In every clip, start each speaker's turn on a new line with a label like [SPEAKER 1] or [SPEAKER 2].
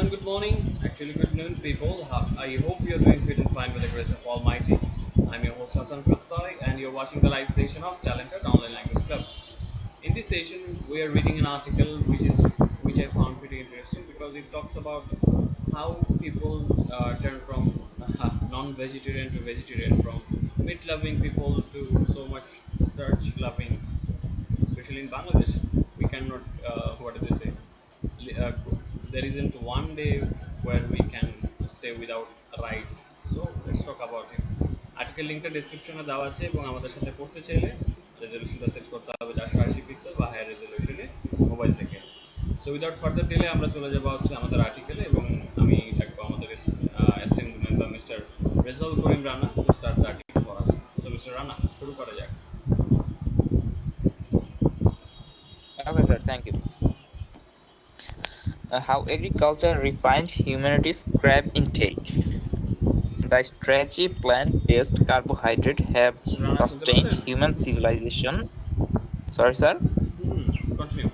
[SPEAKER 1] afternoon, good morning, actually good noon people. I hope you're doing fit and fine with the grace of Almighty. I'm your host Hassan Prottoy and you're watching the live session of TalentHut Online Language Club. In this session, we are reading an article which I found pretty interesting because it talks about how people turn from non-vegetarian to vegetarian, from meat-loving people to so much starch-loving, especially in Bangladesh. We cannot, what do they say? Uh, there isn't one day where we can stay without rice. So let's talk about it. Article লিঙ্কটা ডেসক্রিপশনে দেওয়া আছে এবং আমাদের সাথে পড়তে চাইলে রেজলিউশনটা set করতে হবে 480 পিক্সেল বা হায়ার রেজলিউশনে মোবাইল থেকে। সো উইদাউট ফার্দার ডিলে আমরা চলে যাবো হচ্ছে আমাদের আর্টিকেলে এবং আমি থাকবো আমাদের esteemed member mister Rezaul Karim Rana to start the article for us. So mister Rana শুরু করা যাক।
[SPEAKER 2] Okay, sir, thank you. How agriculture refined humanity's carb intake. The stretchy plant-based carbohydrate have
[SPEAKER 1] mister Rana শুনতে
[SPEAKER 2] sustained
[SPEAKER 1] পাচ্ছেন?
[SPEAKER 2] human civilization. Sorry, sir.
[SPEAKER 1] Continue.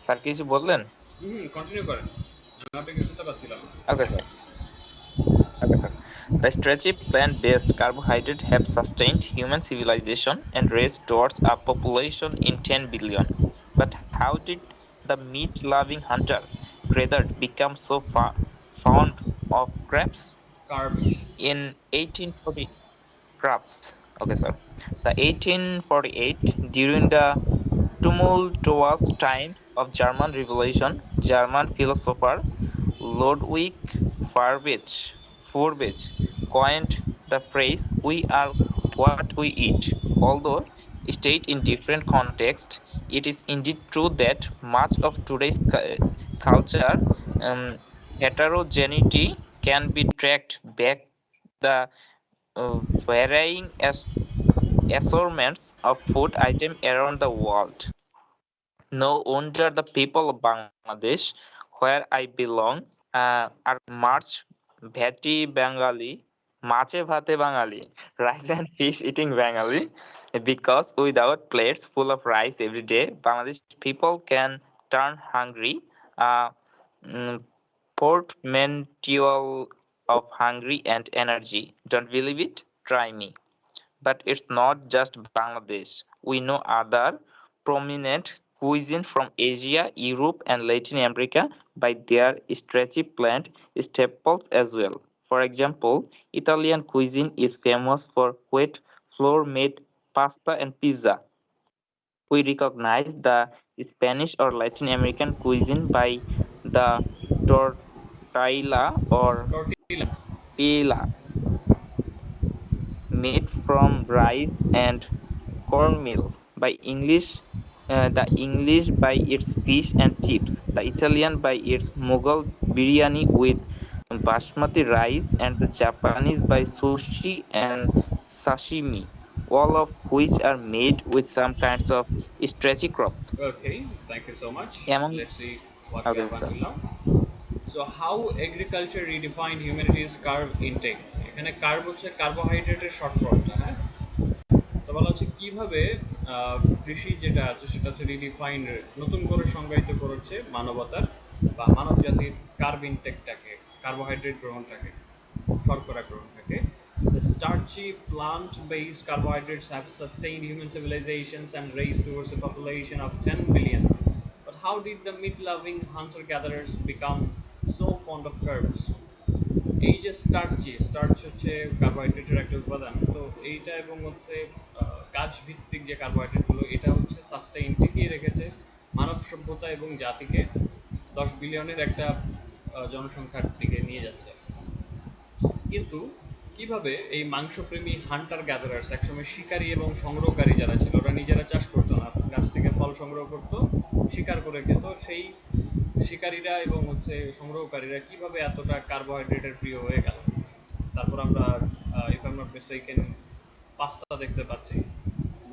[SPEAKER 2] Sir কিছু বললেন?
[SPEAKER 1] Continue করেন, আমি আপনাকে শুনতে পাচ্ছিলাম না।
[SPEAKER 2] Okay, sir. Okay, sir. The stretchy plant-based carbohydrate have sustained human civilization and raised towards a population in 10 billion. But how did the meat-loving hunter-gatherer become so fond of crabs?
[SPEAKER 1] Carbs.
[SPEAKER 2] In 1840, crabs. Okay, sir. The 1848, during the tumultuous times of German Revolution, German philosopher Ludwig Feuerbach coined the phrase "We are what we eat." Although stated in different contexts, it is indeed true that much of today's culture um, heterogeneity can be tracked back the varying assortments of food items around the world. No wonder the people of Bangladesh, where I belong, are much bhati Bengali, mache bhate Bengali, rice and fish eating Bengali, because without plates full of rice every day, Bangladesh people can turn hungry. Uh, mm, Portmanteau of hungry and energy. Don't believe it? Try me. But it's not just Bangladesh. We know other prominent cuisine from Asia, Europe, and Latin America by their stretchy plant staples as well. For example, Italian cuisine is famous for wheat flour-made pasta and pizza. We recognize the Spanish or Latin American cuisine by the tortilla or
[SPEAKER 1] tortilla.
[SPEAKER 2] paella made from rice and cornmeal. The English by its fish and chips. The Italian by its Mughal biryani with basmati rice, and the Japanese by sushi and sashimi, all of which are made with some kinds of stretchy crop.
[SPEAKER 1] Okay, thank you so much.
[SPEAKER 2] Among
[SPEAKER 1] Let's see what we
[SPEAKER 2] okay,
[SPEAKER 1] have
[SPEAKER 2] sir.
[SPEAKER 1] until now. So how agriculture redefined humanity's carb intake? এখানে carb হচ্ছে কার্বোহাইড্রেটের short ফর্মটা, হ্যাঁ। তো বলা হচ্ছে কিভাবে কৃষি যেটা আছে সেটা হচ্ছে রিডিফাইন, নতুন করে সংজ্ঞায়িত করেছে মানবতার বা মানব জাতির কার্ব ইনটেকটাকে, কার্বোহাইড্রেট গ্রহণটাকে, শর্করা গ্রহণটাকে। The starchy plant-based carbohydrates have sustained human civilizations and raised towards a population of 10 billion. But how did the meat-loving hunter-gatherers become so fond of carbs? এই যে স্টার্চ হচ্ছে কার্বোহাইড্রেটের একটা উপাদান, তো এইটা এবং হচ্ছে কাজ ভিত্তিক যে কার্বোহাইড্রেটগুলো, এটা হচ্ছে সাস্টেইন টিকিয়ে রেখেছে মানব সভ্যতা এবং জাতিকে 10 বিলিয়নের একটা জনসংখ্যার দিকে নিয়ে যাচ্ছে। কিন্তু কিভাবে এই মাংসপ্রেমী হান্টার গ্যাদারার্স, একসময় শিকারী এবং সংগ্রহকারী যারা ছিল, ওরা নিজেরা চাষ করতো না, গাছ থেকে ফল সংগ্রহ করতো, শিকার করে খেত, সেই শিকারীরা এবং হচ্ছে সংগ্রহকারীরা কিভাবে এতটা কার্বোহাইড্রেটের প্রিয় হয়ে গেল। তারপর আমরা if I am not mistaken pasta দেখতে পাচ্ছি,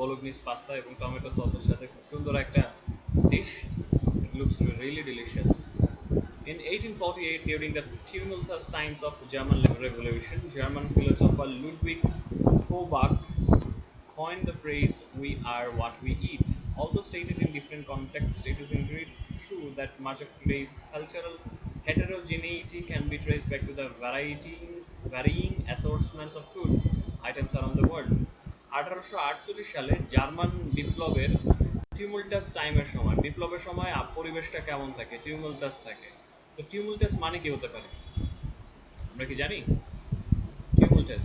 [SPEAKER 1] বলোগনিস পাস্তা এবং টমেটো সসের সাথে খুব সুন্দর একটা dish. It looks really delicious. In 1848, during the tumultuous times of German Revolution, German philosopher Ludwig Feuerbach coined the phrase "we are what we eat." Although stated in different contexts, it is indeed true that much of today's cultural heterogeneity can be traced back to the varying assortments of food items around the world. 1848 সালে German বিপ্লবের টিউমুলটাস টাইমের সময় বিপ্লবের সময় পরিবেশটা কেমন থাকে? টিউমুলটাস থাকে। তো টিউমুলটাস মানে কি হতে পারে? আমরা কি জানি? টিউমুলটাস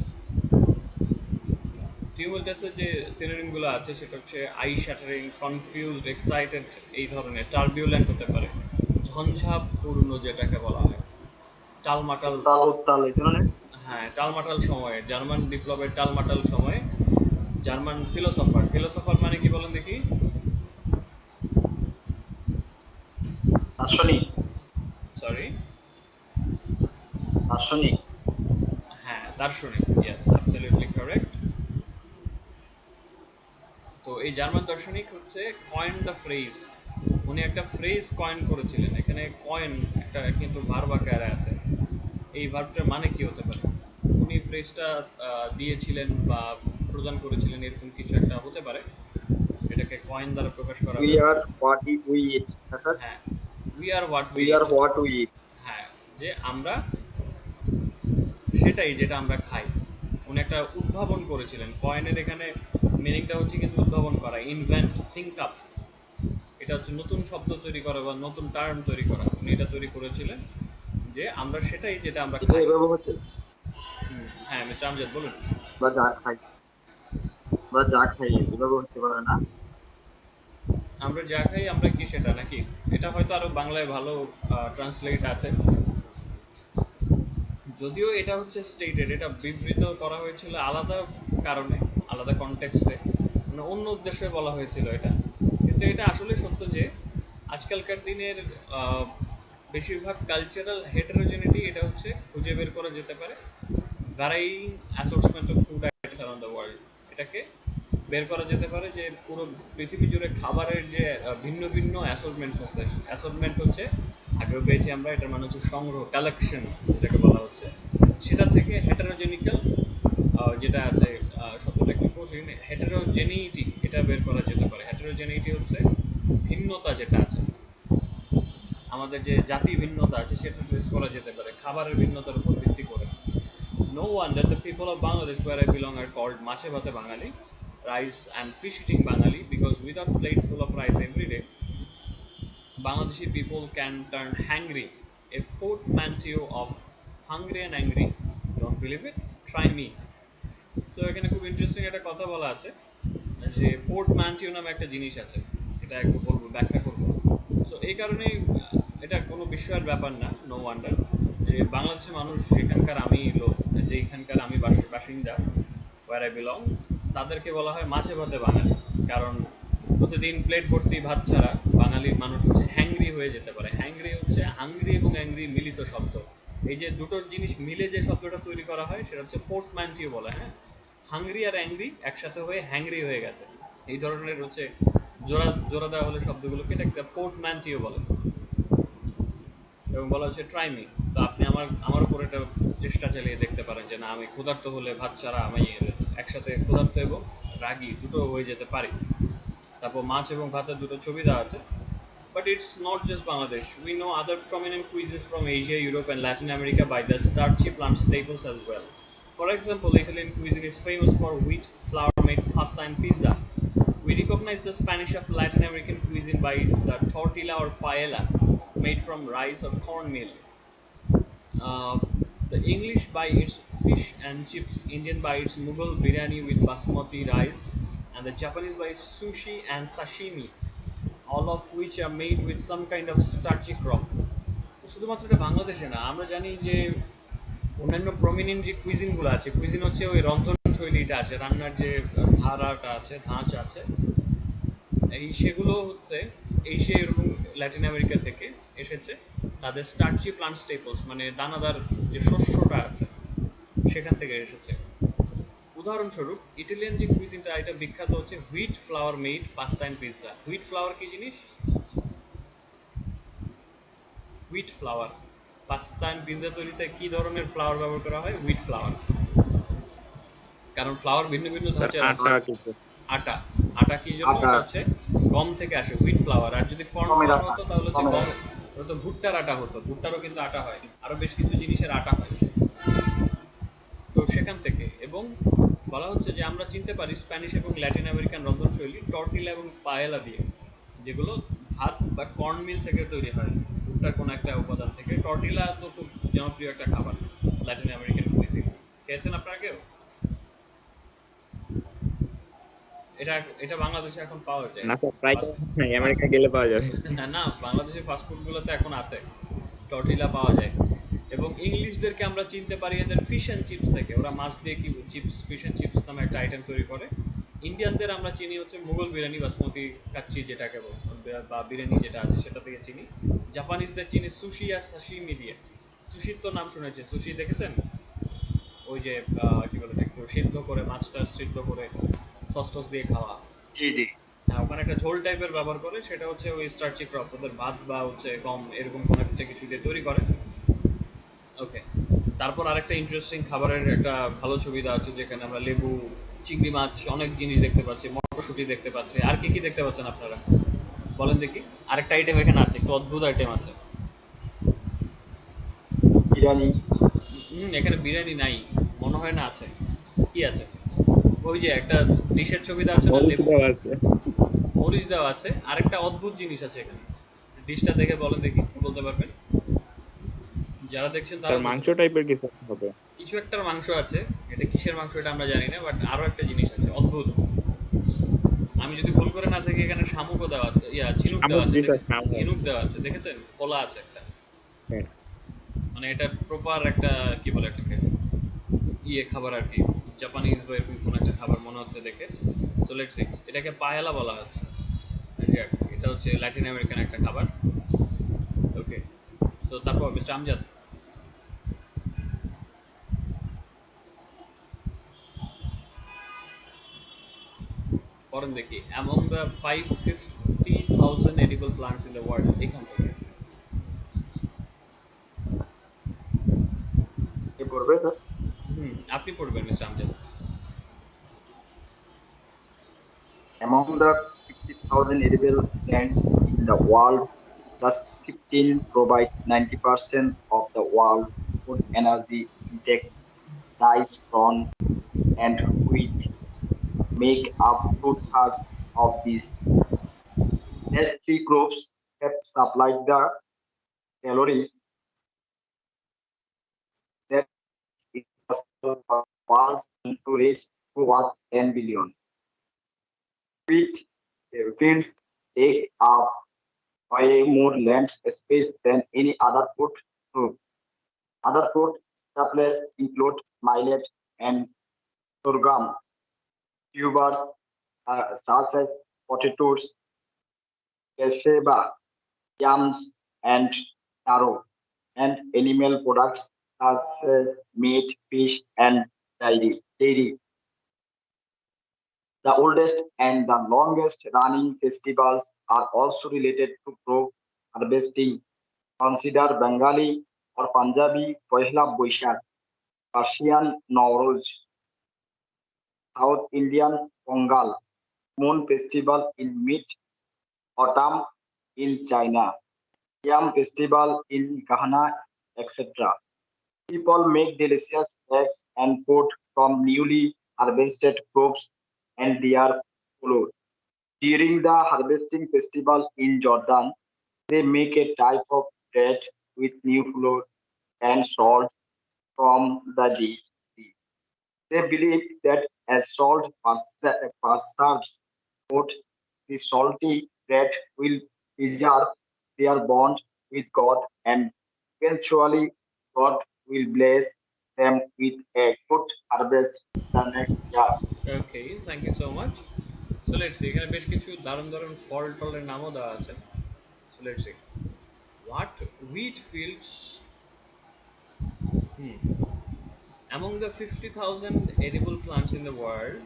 [SPEAKER 1] টিউমুলটাসের যে সিনোনিমগুলো আছে সেটা হচ্ছে আই শ্যাটারিং, কনফিউজড, এক্সাইটেড, এই ধরনের টার্বিউলেন্ট হতে পারে, ঝঞ্ঝাপূর্ণ যেটাকে বলা হয়, টালমাটাল।
[SPEAKER 3] উত্তাল উত্তাল এই ধরনের।
[SPEAKER 1] হ্যাঁ, টালমাটাল সময়ে, জার্মান বিপ্লবের টালমাটাল সময়ে জার্মান ফিলোসফার, ফিলোসফার মানে কি বলেন দেখি?
[SPEAKER 3] দার্শনিক।
[SPEAKER 1] সরি,
[SPEAKER 3] দার্শনিক।
[SPEAKER 1] হ্যাঁ দার্শনিক, ইয়েস অ্যাবসলিউটলি কারেক্ট। তো এই জার্মান দার্শনিক হচ্ছে কয়েন দ্য ফ্রেজ, উনি একটা ফ্রেজ কয়েন করেছিলেন। এখানে কয়েন একটা কিন্তু ভার্ব আকারে আছে, এই ভার্বটার মানে কি হতে পারে? উনি ফ্রেজটা দিয়েছিলেন বা প্রদান করেছিলেন, এরকম কিছু একটা হতে পারে, এটাকে কয়েন দ্বারা প্রকাশ করা
[SPEAKER 3] উই
[SPEAKER 1] হয়েছে।
[SPEAKER 3] আর হোয়াট উই ইট।
[SPEAKER 1] হ্যাঁ, we are what
[SPEAKER 3] we
[SPEAKER 1] we
[SPEAKER 3] are
[SPEAKER 1] it.
[SPEAKER 3] What we eat.
[SPEAKER 1] হ্যাঁ, যে আমরা সেটাই যেটা আমরা খাই। উনি একটা উদ্ভাবন করেছিলেন, কয়েনের এখানে মিনিংটা হচ্ছে কিন্তু উদ্ভাবন করা, ইনভেন্ট, থিঙ্ক আপ। এটা হচ্ছে নতুন শব্দ তৈরি করা বা নতুন টার্ম তৈরি করা, উনি এটা তৈরি করেছিলেন যে আমরা সেটাই যেটা আমরা
[SPEAKER 3] এটা
[SPEAKER 1] খাই।
[SPEAKER 3] এভাবে হচ্ছে,
[SPEAKER 1] হ্যাঁ মিস্টার আমজাদ বলুন।
[SPEAKER 3] বা যা খাই, বা যা খাই এভাবে হতে পারে না।
[SPEAKER 1] আমরা যা খাই আমরা কি সেটা নাকি? এটা হয়তো আরো বাংলায় ভালো ট্রান্সলেট আছে, যদিও এটা হচ্ছে স্টেটেড, এটা বিবৃত করা হয়েছিল আলাদা কারণে, আলাদা কনটেক্সটে, মানে অন্য উদ্দেশ্যে বলা হয়েছিল এটা। কিন্তু এটা আসলে সত্য যে আজকালকার দিনের আহ, বেশিরভাগ কালচারাল হেটারোজেনিটি এটা হচ্ছে খুঁজে বের করা যেতে পারে varying assortment of food items around the world. এটাকে বের করা যেতে পারে যে পুরো পৃথিবী জুড়ে খাবারের যে ভিন্ন ভিন্ন অ্যাসর্টমেন্ট আছে, অ্যাসর্টমেন্ট হচ্ছে আগেও পেয়েছি আমরা, এটার মানে হচ্ছে সংগ্রহ, কালেকশন যেটাকে বলা হচ্ছে, সেটা থেকে হেটারোজেনিক্যাল যেটা আছে, শব্দটা একটু কঠিন, হেটারোজেনিটি, এটা বের করা যেতে পারে। হেটারোজেনিটি হচ্ছে ভিন্নতা যেটা আছে, আমাদের যে জাতি ভিন্নতা আছে সেটা ট্রেস করা যেতে পারে খাবারের ভিন্নতার উপর ভিত্তি করে। No wonder the people of Bangladesh, where I belong, are called Mache Bhate Bangali, rice and fish eating Bangali, because without plates full of rice every day, Bangladeshi people can turn hangry, a portmanteau of hungry and angry. Don't believe it? Try me. So এখানে খুব interesting একটা কথা বলা আছে যে port ম্যান্টিও নামে একটা জিনিস আছে, এটা একটু বলবো, ব্যাখ্যা করবো। সো এই কারণেই এটা কোনো বিস্ময়ের ব্যাপার না, নো ওয়ান্ডার যে বাংলাদেশের মানুষ, সেখানকার আমি লোক, যে এখানকার আমি বাসিন্দা, ওয়ার আই বিলং, তাদেরকে বলা হয় মাছে ভাতে বাঙালি। কারণ প্রতিদিন প্লেট ভর্তি ভাত ছাড়া বাঙালির মানুষ হচ্ছে হ্যাংরি হয়ে যেতে পারে। হ্যাংরি হচ্ছে হাংরি এবং অ্যাংরি মিলিত শব্দ, এই যে দুটো জিনিস মিলে যে শব্দটা তৈরি করা হয় সেটা হচ্ছে পোর্টম্যান্টিও বলে। হ্যাঁ, হাংরি আর অ্যাংরি একসাথে হয়ে হ্যাংরি হয়ে গেছে, এই ধরনের হচ্ছে জোড়া জোড়া দেওয়া হলে শব্দগুলোকে এটা একটা পোর্টম্যান্টিও বলে। এবং বলা হচ্ছে ট্রাই মি। তো আপনি আমার উপর এটা চেষ্টা চালিয়ে দেখতে পারেন যে না, আমি ক্ষুধার্ত হলে ভাত ছাড়া আমি একসাথে ক্ষুধার্ত এবং রাগী দুটো হয়ে যেতে পারি। তারপর মাছ এবং ভাতের দুটো ছবি দেওয়া আছে। But it's not just Bangladesh. We know other prominent cuisines from Asia, Europe, and Latin America by their starchy plant staples as well. For example, Italian cuisine is famous for wheat flour made pasta and pizza. We recognize the Spanish of Latin American cuisine by the tortilla or paella, made from rice or cornmeal. Uh, the English by its fish and chips, Indian by its Mughal biryani with basmati rice, and the Japanese by its sushi and sashimi, all of which are made with some kind of starchy crop. শুধুমাত্র এটা বাংলাদেশে না, আমরা জানি যে অন্যান্য prominent যে কুইজিনগুলো আছে, কুইজিন হচ্ছে ওই রন্ধন শৈলীটা আছে, রান্নার যে ধারাটা আছে, ধাঁচ আছে, এই সেগুলো হচ্ছে এশিয়া এরকম ল্যাটিন আমেরিকা থেকে এসেছে। তাদের স্টার্চি প্লান্ট স্টেপলস মানে দানাদার যে শস্যটা আছে সেখান থেকে এসেছে। উদাহরণস্বরূপ ইটালিয়ান যে কুইজিনটা, এটা বিখ্যাত হচ্ছে wheat flower made pasta and pizza. Wheat flower কি জিনিস? Wheat flower pasta and pizza তৈরিতে কি ধরনের ফ্লাওয়ার ব্যবহার করা হয়? Wheat flower. কারণ ফ্লাওয়ার ভিন্ন ভিন্ন
[SPEAKER 2] স্যার
[SPEAKER 1] ধাঁচের আছে।
[SPEAKER 2] আটা কিছু।
[SPEAKER 1] আটা, আটা কি জন্য?
[SPEAKER 3] আটা
[SPEAKER 1] এটা হচ্ছে গম থেকে আসে, হুইট ফ্লাওয়ার। আর যদি কর্ন
[SPEAKER 3] গমের
[SPEAKER 1] ফ্লাওয়ার
[SPEAKER 3] আটা,
[SPEAKER 1] হতো তাহলে হচ্ছে
[SPEAKER 3] গমের
[SPEAKER 1] গম,
[SPEAKER 3] আটা।
[SPEAKER 1] ওটা তো ভুট্টার আটা হতো। ভুট্টারও কিন্তু আটা হয়, আরো বেশ কিছু জিনিসের আটা হয়। তো সেখান থেকে, এবং বলা হচ্ছে যে আমরা চিনতে পারি স্প্যানিশ এবং ল্যাটিন আমেরিকান রন্ধনশৈলী টর্টিলা এবং পায়েলা দিয়ে, যেগুলো ভাত বা কর্ন মিল থেকে তৈরি হয়, ভুট্টার কোনো একটা উপাদান থেকে। টর্টিলা তো খুব জনপ্রিয় একটা খাবার ল্যাটিন আমেরিকান কুইজিন। খেয়েছেন আপনারা কেউ? এটা এটা বাংলাদেশে এখন পাওয়া যায়
[SPEAKER 2] না স্যার, ট্রাই
[SPEAKER 1] ফাস্ট
[SPEAKER 2] করা নাই,
[SPEAKER 1] ফাস্ট
[SPEAKER 2] আমেরিকা গেলে পাওয়া যাবে।
[SPEAKER 1] না, বাংলাদেশের ফাস্টফুডগুলোতে এখন আছে, টর্টিলা পাওয়া যায়। এবং ইংলিশদেরকে আমরা চিনতে পারি এদের ফিশ অ্যান্ড চিপস থেকে, ওরা মাছ দিয়ে কি চিপস, ফিশ অ্যান্ড চিপস নামে একটা আইটেম তৈরি করে। ইন্ডিয়ানদের আমরা চিনি হচ্ছে মুঘল বিরিয়ানি, বাসমতি কাচ্চি যেটাকে বা বিরিয়ানি যেটা আছে সেটা থেকে চিনি। জাপানিজদের চিনি সুশি আর সাশিমি দিয়ে। সুশির তো নাম শুনেছে, সুশি দেখেছেন? ওই যে কি বলে, একটু সিদ্ধ করে, মাছটা সিদ্ধ করে সস টস দিয়ে খাওয়া।
[SPEAKER 3] জি জি।
[SPEAKER 1] হ্যাঁ, ওখানে একটা ঝোল টাইপের ব্যবহার করে, সেটা হচ্ছে ওই স্টার্চি ক্রপ, ওদের ভাত বা হচ্ছে গম এরকম কোনো একটা কিছু দিয়ে তৈরি করে। ওকে। তারপর আরেকটা ইন্টারেস্টিং খাবারের একটা ভালো ছবি দেওয়া আছে, যেখানে আমরা লেবু, চিংড়ি মাছ, অনেক জিনিস দেখতে পাচ্ছি, মটরশুঁটি দেখতে পাচ্ছি। আর কি কি দেখতে পাচ্ছেন আপনারা বলেন দেখি? আরেকটা আইটেম এখানে আছে, একটু অদ্ভুত আইটেম আছে।
[SPEAKER 3] বিরিয়ানি।
[SPEAKER 1] এখানে বিরিয়ানি নাই, মনে হয় না আছে। কি আছে? ওই যে একটা ডিশের ছবি দেওয়া আছে না,
[SPEAKER 2] মরিচ
[SPEAKER 1] লেবু,
[SPEAKER 2] দেওয়া আছে।
[SPEAKER 1] মরিচ দেওয়া আছে। আরেকটা অদ্ভুত জিনিস আছে এখানে। ডিশটা দেখে বলেন দেখি, বলতে পারবেন? যারা দেখছেন
[SPEAKER 2] স্যার
[SPEAKER 1] তারা বলতে
[SPEAKER 2] মাংস
[SPEAKER 1] পারবেন।
[SPEAKER 2] টাইপের কিছু একটা হবে।
[SPEAKER 1] কিছু একটা মাংস আছে, এটা কিসের মাংস এটা আমরা জানি না, বাট আরো একটা জিনিস আছে অদ্ভুত। আমি যদি ভুল করে না থাকি, এখানে শামুকও দেওয়া আছে, ঝিনুক দেওয়া
[SPEAKER 2] শামুক
[SPEAKER 1] আছে,
[SPEAKER 2] দিছে,
[SPEAKER 1] দেখে
[SPEAKER 2] শামুক।
[SPEAKER 1] ঝিনুক দেওয়া আছে, দেখেছেন? ফলা আছে একটা।
[SPEAKER 2] হ্যাঁ।
[SPEAKER 1] মানে এটা প্রপার একটা, কি বলে এটাকে, খাবার আর কি, জাপানিজ বা এরকম কোনো একটা খাবার মনে হচ্ছে দেখে। সো লেটস সি, এটাকে পায়েলা বলা হচ্ছে। এই যে আর কি, এটা হচ্ছে ল্যাটিন আমেরিকান একটা খাবার। ওকে। সো তারপর মিস্টার আমজাদ, পড়েন দেখি, among the 550,000 edible plants in the world, এখান থেকে।
[SPEAKER 3] কে পড়বে স্যার?
[SPEAKER 1] আপনি পড়বেন mister Amjad.
[SPEAKER 3] Among the 50,000 edible plants in the world, just 15 provide 90% of the world's food energy intake. Rice, corn, and wheat make up two-thirds of this. These three crops have supplied the calories that it was for world's to reach 2 billion. Wheat fields take up way more land space than any other food group. Other food staples include millet and sorghum, tubers such as potatoes, cassava, yams, and taro, and animal products such as meat, fish, and dairy. The oldest and the longest running festivals are also related to crop harvesting. Consider Bengali or Punjabi Pohla Boishakh, Persian Nowruz, South Indian Pongal, Moon Festival in mid-autumn in China, Yam Festival in Ghana, etc. People make delicious eggs and food from newly harvested crops and their flour. During the harvesting festival in Jordan, they make a type of bread with new flour and salt from the Dead Sea. They believe that as salt preserves food, the salty bread will preserve their bond with God, and eventually God will bless them with a good harvest the next year.
[SPEAKER 1] Okay, thank you so much. So let's see, এখানে বেশ কিছু দারুণ দারুণ ফল টলের নামও দেওয়া আছে। So let's C, what wheat fields, among the 50,000 edible plants in the world,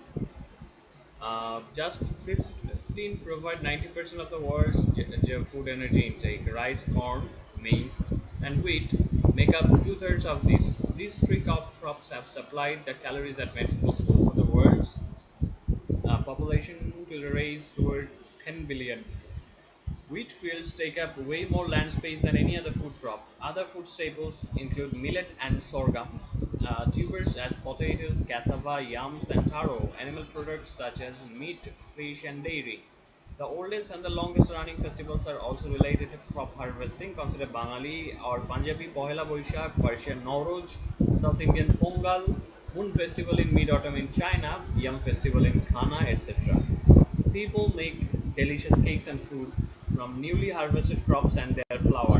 [SPEAKER 1] just 15 provide 90% of the world's food energy intake. Rice, corn, maize, and wheat make up two-thirds of these. These three crops have supplied the calories that made it possible for the world's population to rise toward 10 billion. Wheat fields take up way more land space than any other food crop. Other food staples include millet and sorghum, tubers as potatoes, cassava, yams, and taro, animal products such as meat, fish, and dairy. The oldest and the longest running festivals are also related to crop harvesting. Consider Bangali or Punjabi Pohela Boishak, Persian Nowruz, South Indian Pongal, Moon Festival in Mid Autumn in China, Yam Festival in Ghana, etc. People make delicious cakes and food from newly harvested crops and their flour.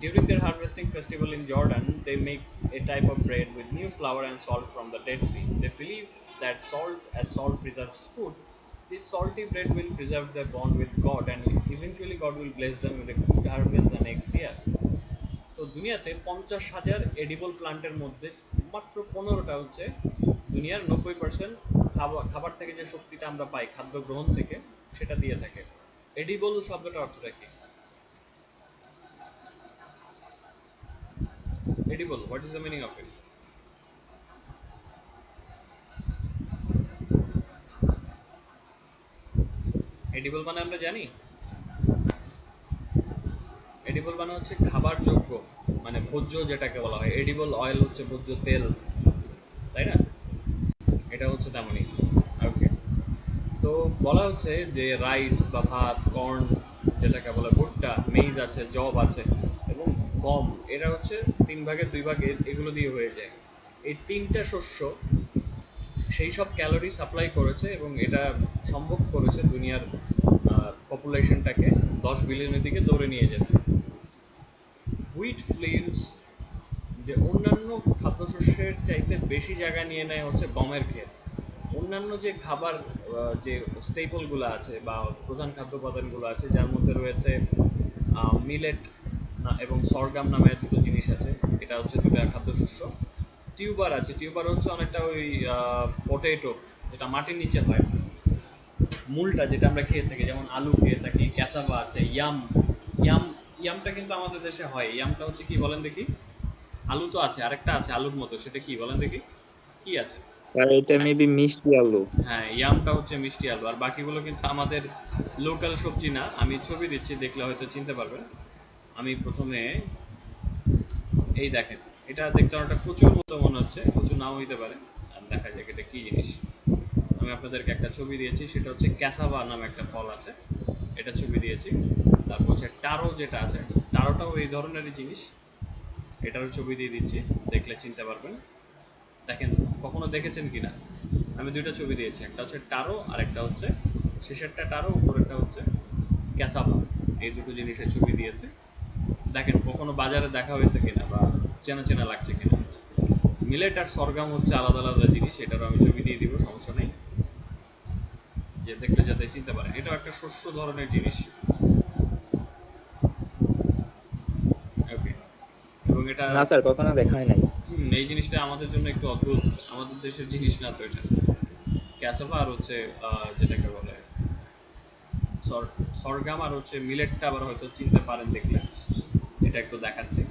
[SPEAKER 1] During their harvesting festival in Jordan, they make a type of bread with new flour and salt from the Dead Sea. They believe that salt preserves food, this salty bread will preserve their bond with God and eventually God will bless them with a good harvest the next year. তো দুনিয়াতে 50,000 edible প্লান্টের মধ্যে মাত্র 15টা হচ্ছে দুনিয়ার 90% খাবার খাবার থেকে যে শক্তিটা আমরা পাই খাদ্য গ্রহণ থেকে সেটা দিয়ে থাকে। এডিবল শব্দটা অর্থটা কি? Edible, what is the meaning of it? Edible মানে আমরা জানি, এডিবল মানে হচ্ছে খাবার যোগ্য, মানে ভোজ্য যেটাকে বলা হয়। এডিবল অয়েল হচ্ছে ভোজ্য তেল, তাই না? এটা হচ্ছে তেমনই। ওকে, তো বলা হচ্ছে যে রাইস বা ভাত, কর্ন যেটাকে বলে, ভুট্টা, মেইজ আছে, জব আছে এবং গম, এরা হচ্ছে 3 ভাগের 2 ভাগে এগুলো দিয়ে হয়ে যায়। এই তিনটা শস্য সেই সব ক্যালোরি সাপ্লাই করেছে এবং এটা সম্ভব করেছে দুনিয়ার পপুলেশনটাকে 10 বিলিয়নের দিকে দৌড়ে নিয়ে যেতে। হুইট ফিল্ডস যে অন্যান্য খাদ্যশস্যের চাইতে বেশি জায়গা নিয়ে নেয় হচ্ছে গমের ক্ষেত। অন্যান্য যে খাবার যে স্টেপলগুলো আছে বা প্রধান খাদ্য উপাদানগুলো আছে যার মধ্যে রয়েছে মিলেট এবং সরগাম নামের দুটো জিনিস আছে, এটা হচ্ছে দুটো খাদ্যশস্য। টিউবার আছে, টিউবার হচ্ছে অনেকটা ওই পটেটো যেটা মাটির নিচে হয়, মূলটা যেটা আমরা খেয়ে থাকি, যেমন আলু খেয়ে থাকি। ক্যাসাভা আছে, ইয়াম ইয়াম ইয়ামটা কিন্তু আমাদের দেশে হয়। ইয়ামটা হচ্ছে কি বলেন দেখি? আলু তো আছে, আরেকটা আছে আলুর মতো, সেটা কি বলেন দেখি? কি আছে?
[SPEAKER 2] আর এটা মেবি মিষ্টি আলু।
[SPEAKER 1] হ্যাঁ, ইয়ামটা হচ্ছে মিষ্টি আলু। আর বাকিগুলো কিন্তু আমাদের লোকাল সবজি না। আমি ছবি দিচ্ছি, দেখলে হয়তো চিনতে পারবেন। আমি প্রথমে এই দেখেন, এটা দেখতে অনেকটা কচুর মতো মনে হচ্ছে, কচু নাও হইতে পারে। আর দেখা যাক এটা কি জিনিস। আমি আপনাদেরকে একটা ছবি দিয়েছি, সেটা হচ্ছে ক্যাসাভা নামে একটা ফল আছে, এটা ছবি দিয়েছি। তারপর হচ্ছে টারো যেটা আছে, টারোটাও এই ধরনেরই জিনিস, এটারও ছবি দিয়ে দিচ্ছি, দেখলে চিনতে পারবেন। দেখেন কখনো দেখেছেন কি না? আমি দুইটা ছবি দিয়েছি, একটা হচ্ছে টারো আর একটা হচ্ছে শেষেরটা টারো, উপরেরটা হচ্ছে ক্যাসাভা। এই দুটো জিনিসের ছবি দিয়েছে, দেখেন কখনো বাজারে দেখা হয়েছে কিনা বা চেনা চেনা লাগছে কিনা। মিলেট আর সরগাম হচ্ছে আলাদা আলাদা জিনিস, এটারও আমি ছবি দিয়ে দিব, সমস্যা নেই, যে দেখলে যাতে চিনতে পারেন। এটাও একটা শস্য ধরনের জিনিস। ওকে, এবং এটা
[SPEAKER 2] না স্যার, কখনো দেখা হয় নাই।
[SPEAKER 1] এই জিনিসটা আমাদের জন্য একটু অদ্ভুত, আমাদের দেশের জিনিস না তো এটা। ক্যাসাভা আর হচ্ছে যেটাকে বলে সরগাম আর হচ্ছে মিলেটটা আবার হয়তো চিনতে পারেন দেখলে, এটা একটু দেখাচ্ছি।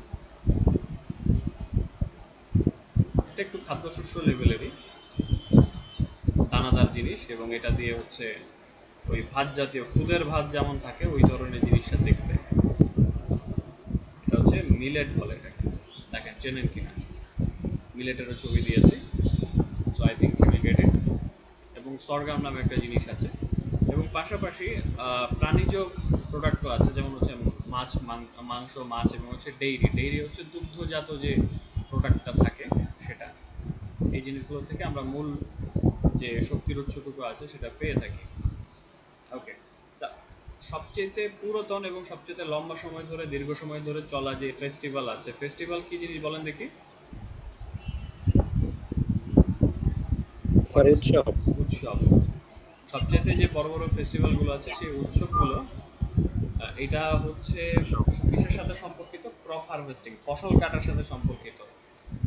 [SPEAKER 1] এটা একটু খাদ্যশস্য লেভেলেরই দানাদার জিনিস, এবং এটা দিয়ে হচ্ছে ওই ভাত জাতীয় খুদের ভাত যেমন থাকে ওই ধরনের জিনিসটা দেখতে। এটা হচ্ছে মিলেট বলে এটাকে, দেখেন চেনেন কিনা। মিলেটেরও ছবি দিয়েছি, so I think you will get it. এবং সরগাম নামে একটা জিনিস আছে, এবং পাশাপাশি প্রাণীজ প্রোডাক্টও আছে, যেমন হচ্ছে মাছ, মাংস, মাছ, এবং হচ্ছে ডেইরি। ডেইরি হচ্ছে দুগ্ধজাত যে প্রোডাক্টটা থাকে সেটা। এই জিনিসগুলো থেকে আমরা মূল যে শক্তির উৎসটুকু আছে সেটা পেয়ে থাকি। ওকে, সবচেয়ে পুরাতন এবং সবচেয়ে লম্বা সময় ধরে, দীর্ঘ সময় ধরে চলা যে ফেস্টিভ্যাল আছে, ফেস্টিভ্যাল কি জিনিস বলেন দেখি?
[SPEAKER 2] স্যার
[SPEAKER 1] হোয়াট ইজ
[SPEAKER 2] উৎসব।
[SPEAKER 1] উৎসব? সবচেয়ে যে বড় বড় ফেস্টিভ্যালগুলো আছে সেই উৎসবগুলো, এটা হচ্ছে কিসের সাথে সম্পর্কিত? ক্রপ হারভেস্টিং, ফসল কাটার সাথে সম্পর্কিত।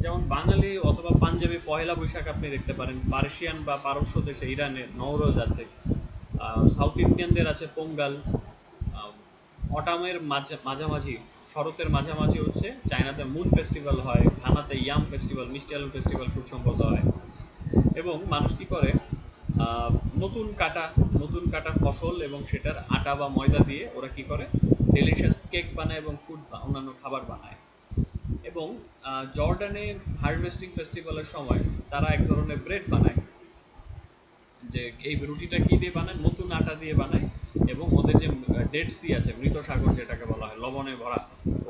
[SPEAKER 1] যেমন বাঙালি অথবা পাঞ্জাবি পহেলা বৈশাখ আপনি দেখতে পারেন, পার্সিয়ান বা পারস্য দেশে ইরানে নওরোজ আছে, সাউথ ইন্ডিয়ানদের আছে পোঙ্গাল, অটামের মাঝামাঝি শরতের মাঝামাঝি হচ্ছে চায়নাতে মুন ফেস্টিভ্যাল হয়, ঘানাতে ইয়াম ফেস্টিভ্যাল, মিষ্টি আলু ফেস্টিভ্যাল খুব সম্ভবত হয়। এবং মানুষ কি করে, আহ, নতুন কাটা নতুন কাটা ফসল এবং সেটার আটা বা ময়দা দিয়ে ওরা কি করে ডেলিশিয়াস কেক বানায় এবং ফুড অন্যান্য খাবার বানায়। এবং জর্ডানে হারভেস্টিং ফেস্টিভ্যালের সময় তারা এক ধরনের ব্রেড বানায়, যে এই রুটিটা কি দিয়ে বানায়, নতুন আটা দিয়ে বানায়। এবং ওদের যে ডেড সি আছে, মৃত সাগর যেটাকে বলা হয়, লবণে ভরা,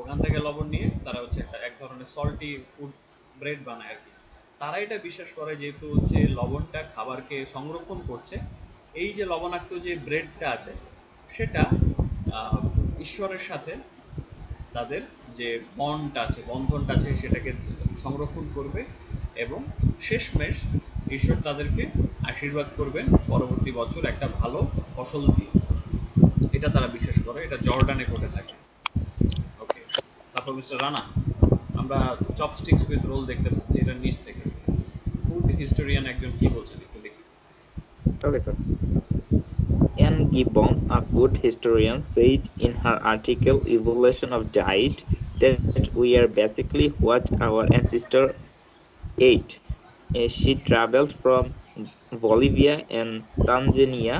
[SPEAKER 1] ওখান থেকে লবণ নিয়ে তারা হচ্ছে একটা এক ধরনের সল্টি ফুড ব্রেড বানায় আর কি। তারা এটা বিশ্বাস করে যেহেতু হচ্ছে লবণটা খাবারকে সংরক্ষণ করছে, এই যে লবণাক্ত যে ব্রেডটা আছে সেটা আহ, ঈশ্বরের সাথে তাদের যে বন্ডটা আছে, বন্ধনটা আছে, সেটাকে সংরক্ষণ করবে। এবং শেষমেশ ঈশ্বর তাদেরকে আশীর্বাদ করবেন পরবর্তী বছর একটা ভালো ফসল দিয়ে। এটা তারা বিশ্বাস করে, এটা জর্ডানে ঘটে থাকে। ওকে, তারপর মিস্টার রানা, আমরা চপস্টিক্স উইথ রোল দেখতে পাচ্ছি এটার নিচ থেকে। ফুড হিস্টোরিয়ান একজন কি বলছেন একটু দেখি।
[SPEAKER 2] Okay, sir. Anne Gibbons, a food historian, said in her article Evolution of Diet that we are basically what our ancestors ate. She traveled from Bolivia and Tanzania,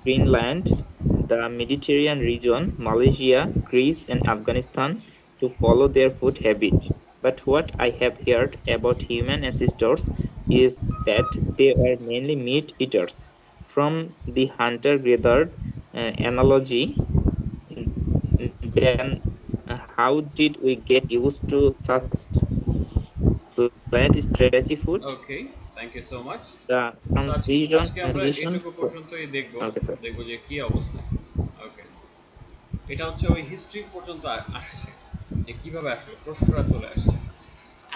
[SPEAKER 2] Greenland, the Mediterranean region, Malaysia, Greece, and Afghanistan to follow their food habit. But what I have heard about human ancestors is that they were mainly meat eaters. From the hunter-gatherer analogy, then how did we get used to such flat, stretchy foods?
[SPEAKER 1] Okay, thank you so much.
[SPEAKER 2] The
[SPEAKER 1] so আজকে আমরা
[SPEAKER 2] transition
[SPEAKER 1] এটুকু পর্যন্তই দেখবো,
[SPEAKER 2] okay, sir.
[SPEAKER 1] দেখবো যে কি অবস্থা। ওকে, এটা হচ্ছে ওই হিস্ট্রি পর্যন্ত আসছে, যে কিভাবে আসলে প্রশ্নটা চলে আসছে।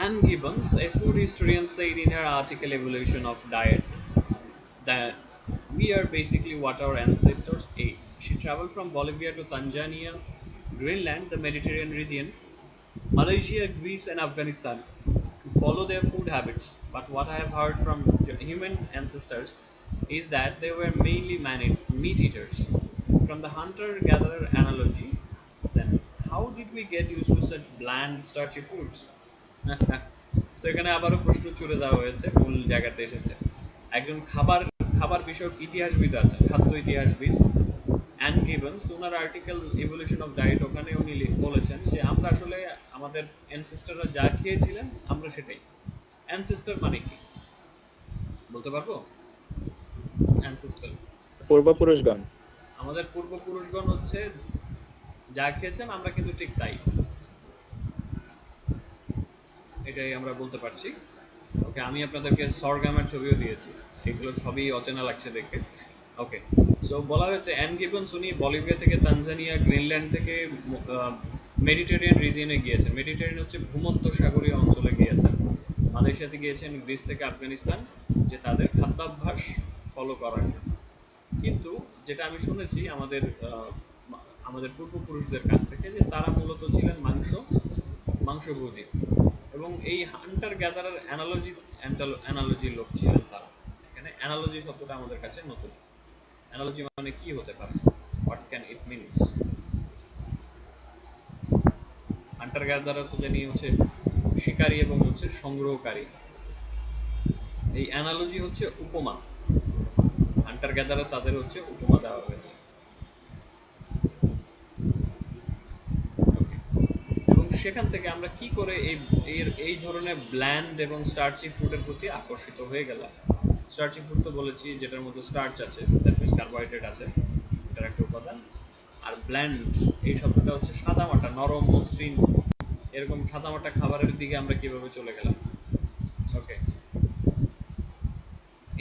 [SPEAKER 1] Anne Gibbons, a food historian, said in her article Evolution of Diet that we are basically what our ancestors ate. She traveled from Bolivia to Tanzania, Greenland, the Mediterranean region, Malaysia, Greece, and Afghanistan to follow their food habits. But what I have heard from human ancestors is that they were mainly meat eaters. From the hunter gatherer analogy, then how did we get used to such bland, starchy foods? তো এখানে আবারও প্রশ্ন ছুড়ে দেওয়া হয়েছে, মূল জায়গাতে এসেছে। একজন খাবার খাবার বিষয়ক ইতিহাসবিদ আছেন, খাদ্য ইতিহাসবিদ an Gibbons, owner article evolution of diet, ওখানে উনি বলেছেন যে আমরা আসলে আমাদের অ্যানসেস্টাররা যা খেয়েছিলেন আমরা সেটাই। অ্যানসেস্টার মানে কি বলতে পারবো? অ্যানসেস্টার
[SPEAKER 2] পূর্বপুরুষগণ।
[SPEAKER 1] আমাদের পূর্বপুরুষগণ হচ্ছে যা খেয়েছেন আমরা কিন্তু ঠিক তাই, এটাই আমরা বলতে পারছি। ওকে, আমি আপনাদেরকে সরগামের ছবিও দিয়েছি, এগুলো সবই অচেনা লাগছে দেখে। ওকে, সো বলা হয়েছে অ্যান গিবন্স উনি বলিভিয়া থেকে তানজানিয়া, গ্রিনল্যান্ড থেকে মেডিটেরিয়ান রিজিয়নে গিয়েছেন। মেডিটেরিয়ান হচ্ছে ভূমধ্য সাগরীয় অঞ্চলে গিয়েছেন। মালয়েশিয়াতে গিয়েছেন, গ্রিস থেকে আফগানিস্তান, যে তাদের খাদ্যাভ্যাস ফলো করার জন্য। কিন্তু যেটা আমি শুনেছি আমাদের আমাদের পূর্বপুরুষদের কাছ থেকে, যে তারা মূলত ছিলেন মাংসভোজী। এবং এই হান্টার গ্যাদারার অ্যানালজির লোক ছিলেন তারা। এখানে অ্যানালজি শব্দটা আমাদের কাছে নতুন। অ্যানালজি মানে কি হতে পারে, what can it means? Hunter gatherer তো জানি হচ্ছে শিকারী এবং হচ্ছে সংগ্রহকারী। এই অ্যানালজি হচ্ছে উপমা। হান্টার গ্যাদারার তাদের হচ্ছে উপমা দেওয়া হয়েছে। এবং সেখান থেকে আমরা কি করে এই ধরনের ব্ল্যান্ড এবং স্টার্চি ফুডের প্রতি আকর্ষিত হয়ে গেলাম। স্টার্চি ফুড তো বলেছি যেটার মধ্যে স্টার্চ আছে, দ্যাট মিনস কার্বোহাইড্রেট আছে, এটার একটা উপাদান। আর ব্ল্যান্ড এই শব্দটা হচ্ছে সাদামাটা, নরম, মসৃণ, এরকম সাদামাটা খাবারের দিকে আমরা কিভাবে চলে গেলাম। ওকে,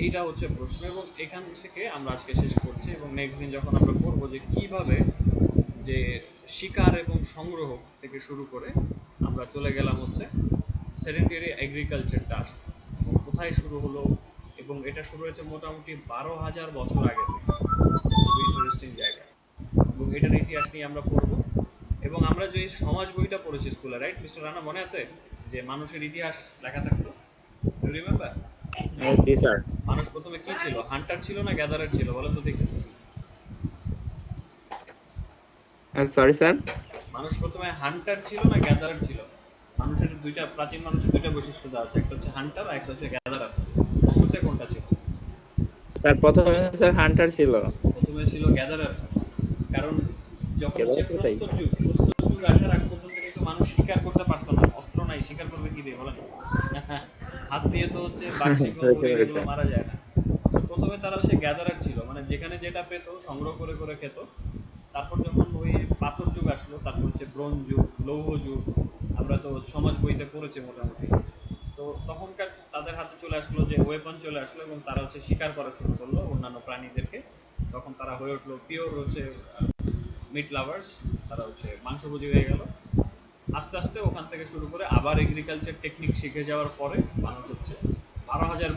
[SPEAKER 1] এইটা হচ্ছে প্রশ্ন, এবং এখান থেকে আমরা আজকে শেষ করছি। এবং নেক্সট দিন যখন আমরা পড়বো যে কিভাবে যে শিকার এবং সংগ্রহ থেকে শুরু করে আমরা চলে গেলাম হচ্ছে সেডেন্টারি এগ্রিকালচারটা আসলো, এবং কোথায় শুরু হলো, এবং এটা শুরু হয়েছে মোটামুটি 12,000 বছর আগে থেকে। খুবই ইন্টারেস্টিং জায়গা, এবং এটার ইতিহাস নিয়ে আমরা পড়বো। এবং আমরা যে সমাজ বইটা পড়েছি স্কুলে, রাইট মিস্টার রানা, মনে আছে যে মানুষের ইতিহাস লেখা থাকতো? You remember?
[SPEAKER 2] জি স্যার।
[SPEAKER 1] মানুষ প্রথমে কি ছিল, হান্টার ছিল না গ্যাদারার ছিল, বলো তো দেখি।
[SPEAKER 2] Sorry sir.
[SPEAKER 1] মানুষ প্রথমে হান্টার ছিল না গ্যাদারার ছিল? মানুষের দুইটা, প্রাচীন মানুষের দুইটা বৈশিষ্ট্য দেওয়া আছে, একটা হচ্ছে হান্টার আর একটা হচ্ছে গ্যাদারার। শুরুতে কোনটা ছিল?
[SPEAKER 2] স্যার প্রথমে স্যার হান্টার ছিল।
[SPEAKER 1] প্রথমে ছিল গ্যাদারার। কারণ যখন হচ্ছে
[SPEAKER 2] এবারে তো তাই।
[SPEAKER 1] প্রস্তর যুগ আসার আগ পর্যন্ত কিন্তু মানুষ শিকার করতে পারতো না, অস্ত্র নাই, শিকার করবে কি দিয়ে বলেন? হাত দিয়ে তো হচ্ছে বাঘ সিংহ
[SPEAKER 2] বুঝতে
[SPEAKER 1] হরিণ
[SPEAKER 2] পেরেছি।
[SPEAKER 1] এগুলো মারা যায় না। তো প্রথমে তারা হচ্ছে গ্যাদারার ছিল, মানে যেখানে যেটা পেতো সংগ্রহ করে করে খেত। তারপর যখন ওই পাথর যুগ আসলো, তারপর হচ্ছে ব্রোঞ্জ যুগ, লৌহ যুগ, আমরা তো সমাজ বইতে পড়েছি মোটামুটি। তো তখনকার তাদের হাতে চলে আসলো যে ওয়েপন চলে আসলো, এবং তারা হচ্ছে শিকার করা শুরু করলো অন্যান্য প্রাণীদেরকে। তখন তারা হয়ে উঠলো পিওর হচ্ছে মিট লাভার্স, তারা হচ্ছে মাংসভোজী হয়ে গেল। আস্তে আস্তে ওখান থেকে শুরু করে আবার এগ্রিকালচার টেকনিক শিখে যাওয়ার পরে মানুষ হচ্ছে 12,000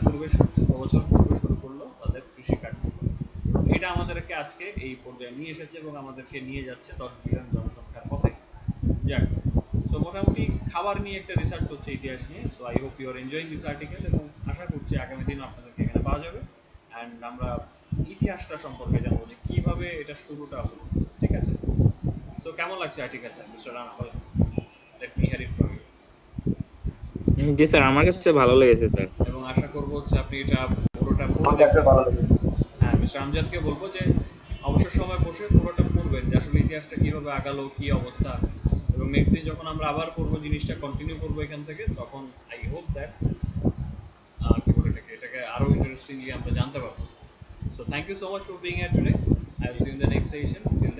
[SPEAKER 1] বছর পূর্বে শুরু করলো তাদের কৃষি কার্যক্রম। এটা আমাদেরকে আজকে এই পর্যায়ে নিয়ে এসেছে এবং আমাদেরকে নিয়ে যাচ্ছে 10 বিলিয়ন জনসংখ্যার পথে। যাক, সো মোটামুটি খাবার নিয়ে একটা রিসার্চ হচ্ছে, ইতিহাস নিয়ে। So I hope you are enjoying this article, এবং আশা করছি আগামী দিন আপনাদেরকে এখানে পাওয়া যাবে। অ্যান্ড আমরা ইতিহাসটা সম্পর্কে জানবো যে কীভাবে এটা শুরুটা হলো। ঠিক আছে? সো কেমন লাগছে আর্টিকেলটা, মিস্টার রানা, বলেন? Let me hear it from you.
[SPEAKER 2] জি স্যার, আমার কাছে ভালো লেগেছে স্যার।
[SPEAKER 1] এবং আশা করবো হচ্ছে আপনি এটা পুরোটা পড়ে
[SPEAKER 3] আমার কাছে
[SPEAKER 1] দেখবেন।
[SPEAKER 3] ভালো লেগেছে।
[SPEAKER 1] হ্যাঁ, মিস্টার আমজাদকে বলবো যে অবসর সময় বসে পুরোটা পড়বেন, যে আসলে ইতিহাসটা কীভাবে আগালো, কী অবস্থা। এবং নেক্সট দিন যখন আমরা আবার পড়বো, জিনিসটা কন্টিনিউ করবো এখান থেকে, তখন আই হোপ দ্যাট কী বলে এটাকে আরও ইন্টারেস্টিংলি আমরা জানতে পারবো। So thank you so much for being here today. I will see you in the next session. Till then,